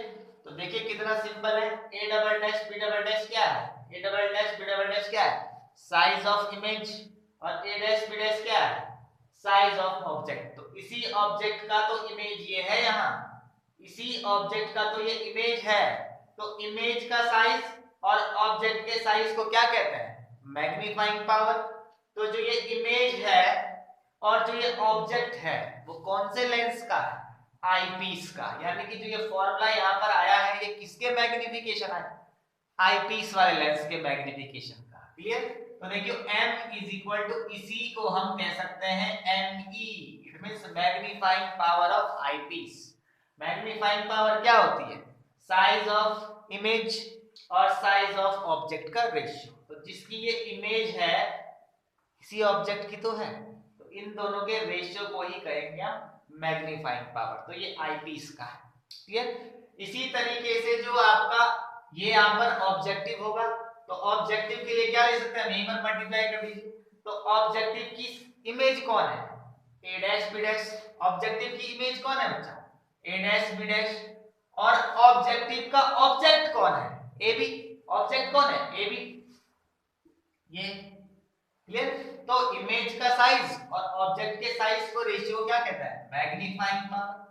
तो देखिए कितना सिंपल है, a double dash b double dash क्या है, a double dash b double dash क्या है, साइज ऑफ इमेज, और a डैश b डैश क्या है, साइज ऑफ ऑब्जेक्ट। तो इसी ऑब्जेक्ट का तो इमेज ये है, यहाँ इसी ऑब्जेक्ट का तो ये इमेज है, तो इमेज का साइज और ऑब्जेक्ट के साइज को क्या कहते हैं, मैग्नीफाइंग पावर। तो जो ये इमेज है और जो ये ऑब्जेक्ट है वो कौन से लेंस का है, आईपीस का, यानी कि जो ये फॉर्मूला यहाँ पर आया है ये किसके मैग्निफिकेशन है, आईपीस वाले लेंस के मैग्निफिकेशन का, क्लियर। तो देखियो m इज इक्वल टू, इसी को हम कह सकते हैं me, it means magnifying power of eyepiece. Magnifying power क्या होती है, साइज ऑफ इमेज और साइज ऑफ ऑब्जेक्ट का रेशियो। तो जिसकी ये इमेज है किसी ऑब्जेक्ट की तो है, तो इन दोनों के रेशियो को ही कहेंगे हम मैग्नीफाइंग पावर। तो ये आईपीस का है, क्लियर। इसी तरीके से जो आपका ये यहाँ पर ऑब्जेक्टिव होगा, तो ऑब्जेक्टिव के लिए क्या ले सकते हैं, यहीं पर मल्टीप्लाई कर दीजिए। तो ऑब्जेक्टिव की इमेज कौन है, a dash b dash, objective की इमेज कौन है बच्चा, a डैश b डैश, और ऑब्जेक्टिव का ऑब्जेक्ट कौन है, ab, ऑब्जेक्ट कौन है, ab, ये, क्लियर। तो इमेज का साइज और ऑब्जेक्ट के साइज को रेशियो क्या कहता है, मैग्नीफाइंग पावर।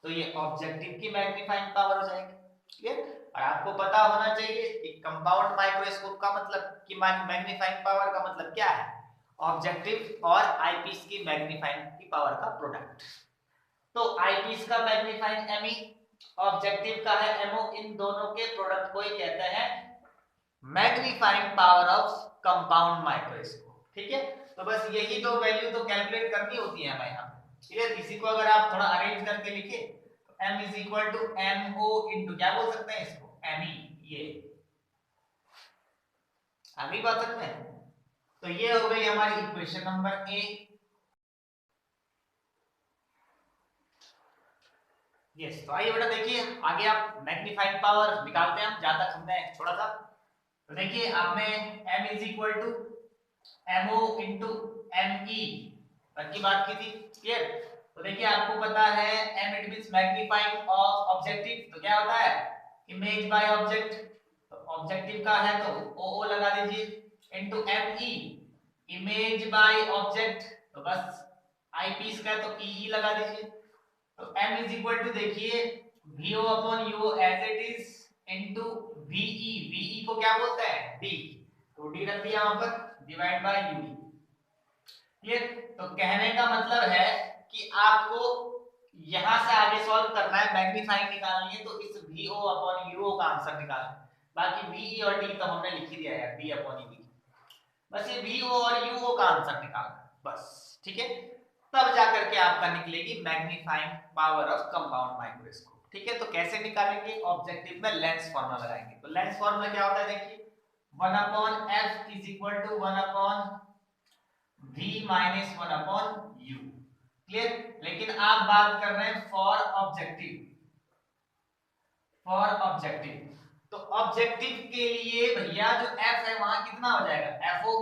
तो ये ऑब्जेक्टिव की मैग्नीफाइंग पावर हो जाएगी, क्लियर। और आपको पता होना चाहिए कि कंपाउंड माइक्रोस्कोप का मतलब कि मैग्नीफाइंग पावर का मतलब क्या है, ऑब्जेक्टिव और आईपीस की मैग्नीफाइंग की पावर का प्रोडक्ट। तो आईपीस का मैग्नीफाइंग एमई, ऑब्जेक्टिव का है एमओ, इन दोनों के प्रोडक्ट को ही कहते हैं magnifying power of compound microscope, ठीक है। तो बस यही दो वैल्यू तो कैलकुलेट करनी होती है हमें यहाँ, क्लियर। इसी को अगर आप थोड़ा अरेंज करके लिखे तो m is equal to M O into क्या बोल सकते हैं इसको एम ई, ये आगे बात सकते हैं। तो ये हो गई हमारी इक्वेशन नंबर ए। यस, तो आइए बेटा देखिए आगे आप मैग्नीफाइंग पावर निकालते हैं हम, जहां तक हमने छोड़ा था। तो देखिए आपने m is equal to M O into M E तक की बात की थी, क्लियर। तो देखिए आपको पता है m it means magnifying of objective, तो क्या होता है इमेज बाय ऑब्जेक्ट। तो ऑब्जेक्टिव का है तो ओ ओ लगा दीजिए into M E image by object, तो बस आई पीस का है तो ई ई लगा दीजिए। तो m इज इक्वल टू देखिए VO upon UO as it is into VE, VE को क्या बोलते हैं D, तो D रख दिया वहां पर डिवाइड बाय UE, क्लियर। तो कहने का मतलब है कि आपको यहां से आगे सॉल्व करना है, मैग्नीफाइंग निकालनी है, तो इस VO अपॉन UO का आंसर निकालना है। बाकी VE और D तो हमने लिख ही दिया है, D अपॉन UE, बस ये VO और UO का आंसर निकालना है बस, ठीक है। तब जाकर के आपका निकलेगी magnifying power of compound microscope, ठीक है। तो कैसे निकालेंगे, ऑब्जेक्टिव में लेंस फार्मूला लगाएंगे। तो लेंस फार्मूला क्या होता है देखिए 1 upon f is equal to 1 upon v minus 1 upon u, clear. लेकिन आप बात कर रहे हैं फॉर ऑब्जेक्टिव, फॉर ऑब्जेक्टिव। तो ऑब्जेक्टिव के लिए भैया जो f है वहां कितना हो जाएगा fo,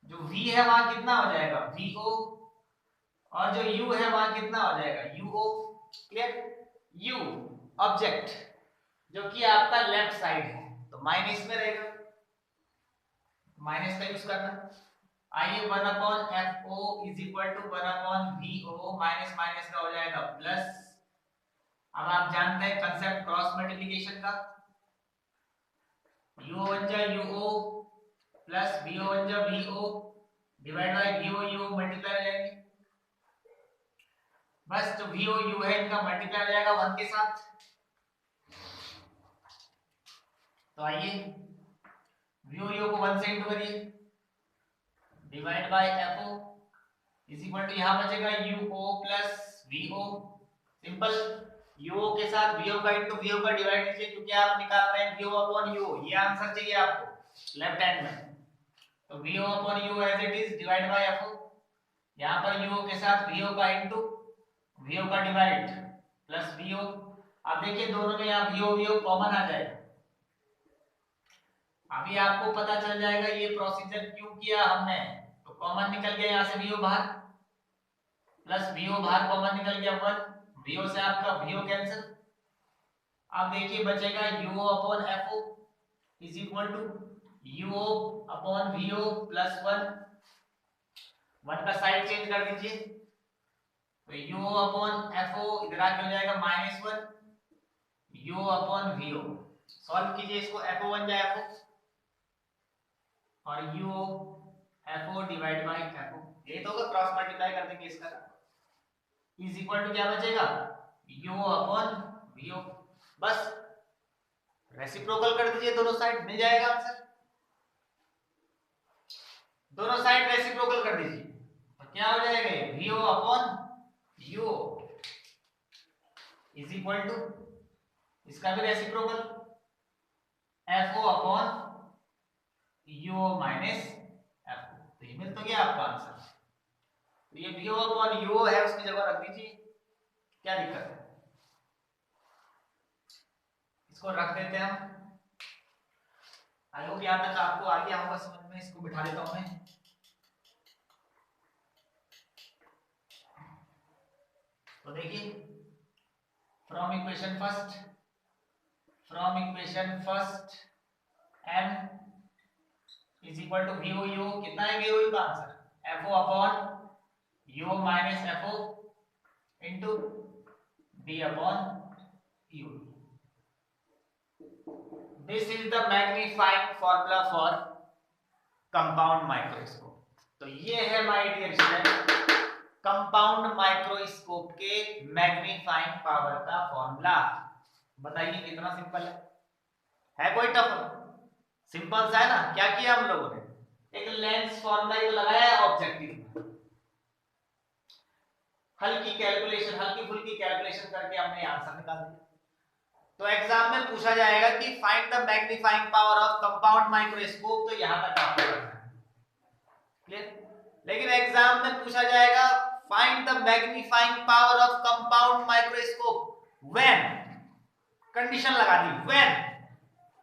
जो v है वहां कितना हो जाएगा vo, और जो u है वहां कितना हो जाएगा uo, क्लियर। u ऑब्जेक्ट जो कि आपका लेफ्ट साइड है तो माइनस में रहेगा, माइनस का यूज करना। आइए 1 upon fo is equal to 1 upon vo, minus minus का हो जाएगा प्लस। अब आप जानते हैं कंसेप्ट क्रॉस मल्टीप्लिकेशन का, u1 जा uo प्लस vo1 जा vo divide by vo u multiply हो जाएंगे, बस जो vo u है इनका मल्टीप्लाई हो जाएगा 1 के साथ। तो आइए vo u को 1 से इंटू करिए divide by fo is equal to यहां बचेगा uo plus vo, simple. uo के साथ vo का इंटू vo का डिवाइड कीजिए, क्योंकि आप निकाल रहे हैं vo अपॉन uo, ये आंसर चाहिए आपको लेफ्ट हैंड में। तो vo upon u as it is divide by fo, यहां पर uo के साथ vo का इंटू vo का डिवाइड प्लस vo। अब देखिए दोनों में यहां vo vo कॉमन आ जाएगा, अभी आपको पता चल जाएगा ये प्रोसीजर क्यों किया हमने। तो कॉमन निकल गया यहां से vo बाहर, प्लस vo बाहर कॉमन निकल गया 1, vo से आपका vo कैंसिल। अब देखिए बचेगा uo upon fo is equal to uo upon vo plus 1, 1 का साइड चेंज कर दीजिए, तो uo अपॉन fo इधर आके हो जाएगा -1 u अपॉन vo। सॉल्व कीजिए इसको, fo1 जाए fo और u fo divide by fo, ये तो होगा क्रॉस मल्टीप्लाई कर देंगे इसका, इज इक्वल टू क्या बचेगा u अपॉन vo, बस रेसिप्रोकल कर दीजिए दोनों साइड, मिल जाएगा आंसर। दोनों साइड रेसिप्रोकल कर दीजिए तो क्या हो जाएगा ये vo upon u is equal to इसका भी reciprocal fo upon u minus fo, तो ये मिल तो गया आपका आंसर। तो ये vo अपॉन u है उसकी जगह रख दीजिए, क्या दिक्कत है, इसको रख देते हैं हम। आई होप यहां तक आपको आ गया होगा समझ में, इसको बिठा देता हूं मैं। तो देखिए from equation first m is equal to vo u, कितना है vo u का answer fo upon u minus fo into d upon u। This is the magnifying formula for compound microscope. तो ये है my dear student compound microscope के magnifying power का फॉर्मूला। बताइए कितना सिंपल है कोई टफ? सिंपल सा है ना। क्या किया हम लोगों ने, एक लेंस फॉर्मूला लगाया है ऑब्जेक्टिव में, हल्की कैलकुलेशन, हल्की फुल्की कैलकुलेशन करके हमने आंसर निकाल दिया। तो एग्जाम में पूछा जाएगा कि find the magnifying power of compound microscope, तो यहां तक आपको करना है, क्लियर। लेकिन एग्जाम में पूछा जाएगा find the magnifying power of compound microscope when, condition लगा दी, when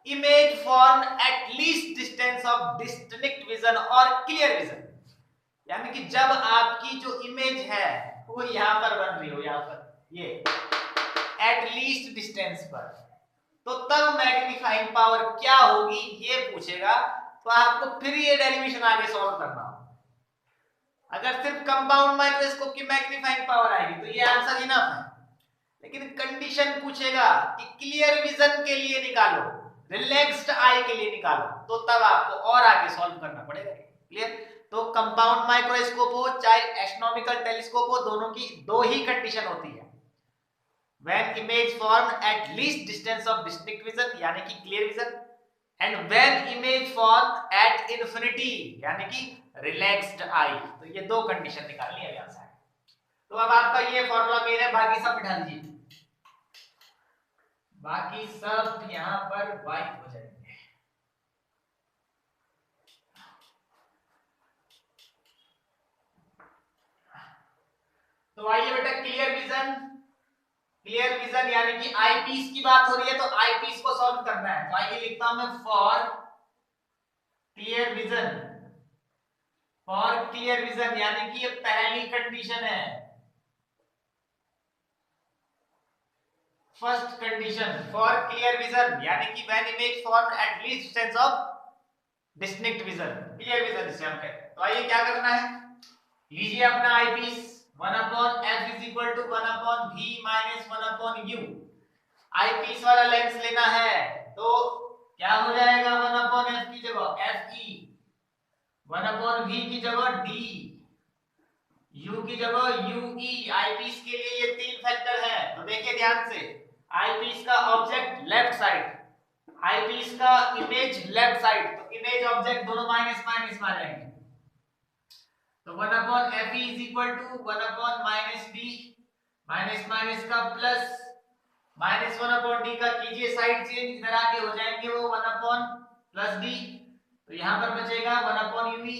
image form at least distance of distinct vision और क्लियर विजन, यानी कि जब आपकी जो इमेज है वो यहां पर बन रही हो, यहां पर ये एट लीस्ट डिस्टेंस पर, तो तब मैग्नीफाइंग पावर क्या होगी ये पूछेगा। तो आपको फिर ये डेरिवेशन आगे सॉल्व करना हो। अगर सिर्फ कंपाउंड माइक्रोस्कोप की मैग्नीफाइंग पावर आएगी तो ये आंसर इनफ है, लेकिन कंडीशन पूछेगा कि क्लियर विजन के लिए निकालो, रिलैक्स्ड आई के लिए निकालो, तो तब आपको और आगे सॉल्व करना पड़ेगा, क्लियर। तो कंपाउंड माइक्रोस्कोप हो चाहे एस्ट्रोनॉमिकल टेलीस्कोप हो, दोनों की दो ही कंडीशन होती है, when image formed at least distance of distinct vision यानी कि clear vision, and when image formed at infinity यानी कि relaxed eye। तो ये दो कंडीशन निकालनी है यहां से। तो अब आपका ये फॉर्मूला मेन है, बाकी सब बिठा दीजिए, बाकी सब यहां पर वाइट हो जाएंगे। तो आइए बेटा, क्लियर विजन, क्लियर विजन यानी कि आईपीस की बात हो रही है, तो आईपीस को सॉल्व करना है। तो आइए लिखता हूं मैं for clear vision, for clear vision यानी कि ये पहली कंडीशन है, first condition for clear vision यानी कि when image form at least distance of distinct vision, clear vision जिसे हम कहते हैं। तो आइए क्या करना है, लीजिए अपना eyepiece 1/f is equal to 1/v minus 1/u, eyepiece वाला लेंस लेना है, तो क्या हो जाएगा 1/f की जगह fe, 1/v की जगह d, u की जगह ue। आईपीस के लिए ये तीन फैक्टर है, तो देखिए ध्यान से, आईपीस का ऑब्जेक्ट लेफ्ट साइड, आईपीस का इमेज लेफ्ट साइड, तो इमेज ऑब्जेक्ट दोनों माइनस माइनस में आ जाएंगे। तो 1/fe is equal to 1/-d, minus minus का प्लस, माइनस 1/d का कीजिए साइड चेंज, इधर आके हो जाएंगे वो 1/+d, तो यहां पर बचेगा 1/ue,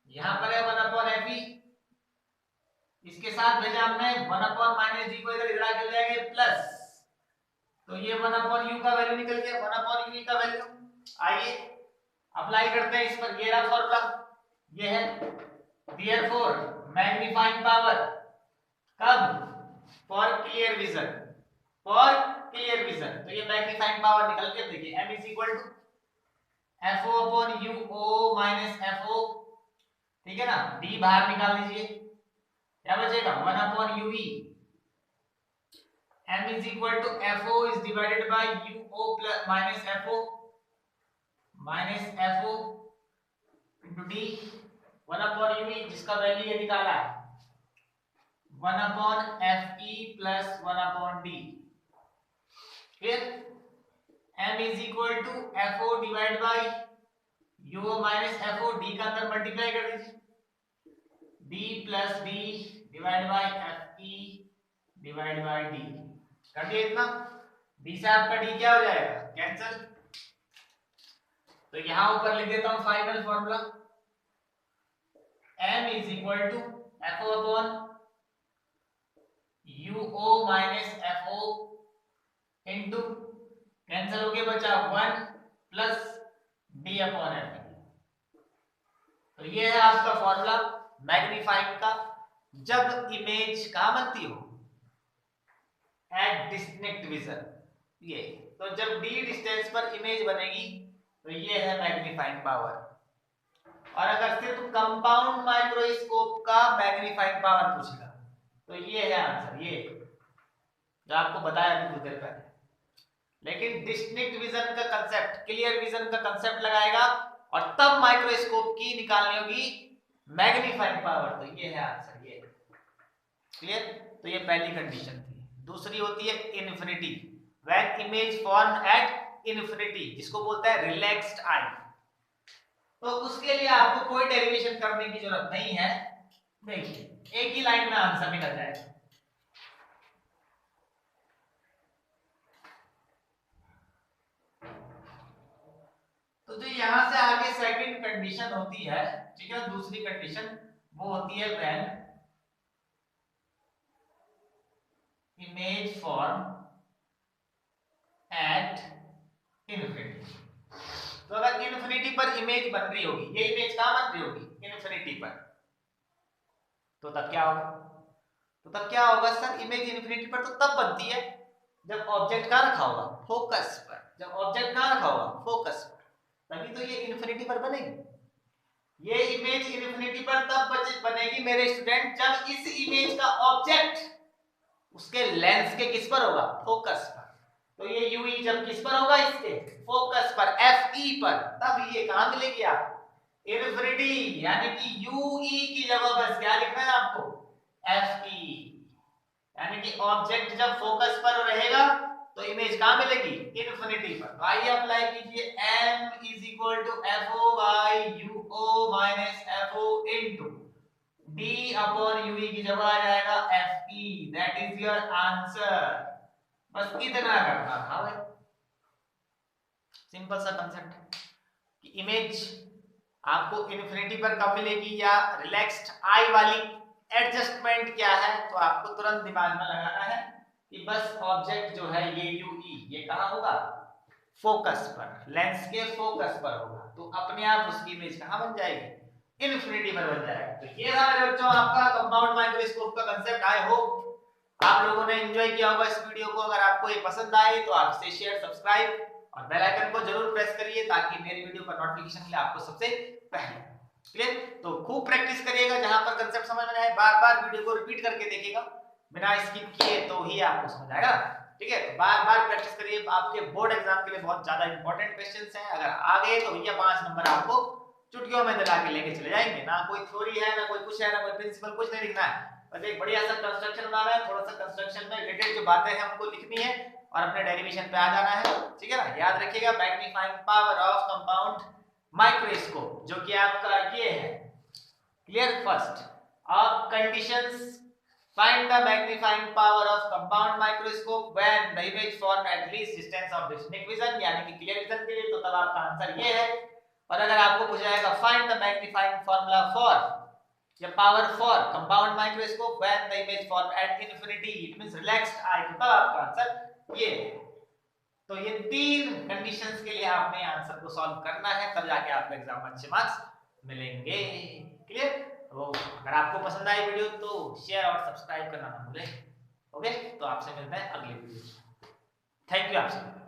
यहां पर है 1/fe, इसके साथ भेजा हमने 1/-d को, इधर आके हो जाएंगे प्लस, तो ये 1/u का वैल्यू निकल गया, 1/ue का वैल्यू। आइए अप्लाई करते हैं इस पर, ये रहा फॉर्मूला, ये है therefore मैग्नीफाइंग पावर कब, for clear vision, for clear vision, तो ये मैग्नीफाइंग पावर निकल के देखिए m is equal to FO upon UO minus FO, ठीक है ना, d बाहर निकाल दीजिए, क्या बचेगा 1/UE, m is equal to FO is divided by UO plus minus FO into d, 1/UE जिसका वैल्यू ये निकाला है 1/fe plus 1/d, clear. m is equal to FO divide by UO minus FO, d का अंदर multiply कर दीजिए, d plus d divide by fe divide by d, कर दिया इतना, d से आपका d क्या हो जाएगा, कैंसिल। तो यहां ऊपर लिख देता हूं final formula, m is equal to FO upon UO minus FO into, cancel हो गया बचा 1 प्लस d अपॉन f। तो ये है आपका फॉर्मूला मैग्नीफाइंग का, जब इमेज कहां बनती हो, एट डिस्टिंक्ट विजन, ये तो जब d डिस्टेंस पर इमेज बनेगी तो ये है मैग्नीफाइंग पावर। और अगर सिर्फ कंपाउंड माइक्रोस्कोप का मैग्नीफाइंग पावर पूछेगा तो ये है आंसर, ये जो आपको बताया अभी कुछ देर पहले। लेकिन डिस्टिंक्ट विजन का कंसेप्ट, क्लियर विजन का कंसेप्ट लगाएगा और तब माइक्रोस्कोप की निकालनी होगी मैग्नीफाइंग पावर, तो ये है आंसर, ये क्लियर। तो ये पहली कंडीशन थी। दूसरी होती है infinity, when image form at infinity, जिसको बोलते हैं रिलैक्स्ड आई। तो उसके लिए आपको कोई डेरिवेशन करने की जरूरत नहीं है, देखिए एक ही लाइन में आंसर निकल जाएगा। तो जो यहां से आगे सेकंड कंडीशन होती है, ठीक है, दूसरी कंडीशन वो होती है when image form at infinity. तो अगर इन्फिनिटी पर इमेज बन रही होगी, ये इमेज कहां बन रही होगी, इन्फिनिटी पर, तो तब क्या होगा, सर इमेज इन्फिनिटी पर तो तब बनती है जब ऑब्जेक्ट कहां रखा होगा, फोकस पर। जब ऑब्जेक्ट कहां रखा होगा, फोकस पर, तभी तो ये इन्फिनिटी पर बनेगी। ये इमेज इन्फिनिटी पर तब बनेगी मेरे स्टूडेंट जब इस इमेज का ऑब्जेक्ट उसके लेंस के किस पर होगा, फोकस पर। तो ये यूई जब किस पर होगा, इसके फोकस पर, एफई पर, तब ये कहां मिलेगी आप, इन्फिनिटी। यानी कि यूई की जगह बस क्या लिखना है आपको, एफई। यानी कि ऑब्जेक्ट जब फोकस पर रहेगा तो इमेज कहां मिलेगी, इन्फिनिटी पर। तो आइए अप्लाई कीजिए, m is equal to FO by UO minus FO into D upon UE की जगह आ जाएगा FE। That is your answer. बस इतना करना था भाई, सिंपल सा कंसेप्ट है कि इमेज आपको इन्फिनिटी पर कब मिलेगी या रिलैक्स्ड आई वाली एडजस्टमेंट क्या है, तो आपको तुरंत दिमाग में लगाना है कि बस ऑब्जेक्ट जो है ये यूई ये कहां होगा, फोकस पर, लेंस के फोकस पर होगा। तो अपने आप उसकी इमेज कहां बन जाएगी, इन्फिनिटी पर बन जाएगा। तो ये था मेरे बच्चों आपका कंपाउंड माइक्रोस्कोप का कांसेप्ट। आई होप आप लोगों ने एंजॉय किया होगा इस वीडियो को। अगर आपको ये पसंद आए तो आप इसे शेयर, सब्सक्राइब और बेल आइकन को जरूर प्रेस करिए ताकि मेरी वीडियो का नोटिफिकेशन मिले आपको सबसे पहले। क्लियर? तो खूब प्रैक्टिस करिएगा, जहां पर कांसेप्ट समझ में आए बार-बार वीडियो को रिपीट करके देखिएगा, बिना स्किप किए, तो ही आपको समझ आएगा। ठीक है, तो बार-बार प्रैक्टिस करिए। आपके बोर्ड एग्जाम के लिए बहुत ज्यादा इंपॉर्टेंट क्वेश्चंस हैं। अगर आ गए तो भैया 5 नंबर आपको चुटकियों में दिला के लेके चले जाएंगे। ना कोई थ्योरी है, ना कोई कुछ है, ना कोई प्रिंसिपल, कुछ नहीं लिखना है। बस एक बढ़िया सा कंस्ट्रक्शन बनाना है, थोड़ा सा कंस्ट्रक्शन में रिलेटेड जो बातें हैं उनको लिखनी है और अपने डेरिवेशन पे आ जाना है। ठीक है ना, याद रखिएगा magnifying power of compound microscope, जो कि आपका ये है। क्लियर? फर्स्ट आप conditions, find the magnifying power of compound microscope when the image form at least distance of distinct vision, यानी कि क्लियर विजन के लिए, तो तब आपका आंसर ये है। और अगर आपको पूछा जाएगा find the magnifying formula for या power for compound microscope when the image form at infinity, it means relaxed eye, तो तब आपका आंसर ये है। तो ये 3 कंडीशंस के लिए आपने आंसर को सॉल्व करना है, तब जाके आपको एग्जाम में अच्छे मार्क्स मिलेंगे। क्लियर? तो अगर आपको पसंद आई वीडियो तो शेयर और सब्सक्राइब करना ना भूलें। ओके, तो आपसे मिलते हैं अगली वीडियो में। थैंक यू आप सबको।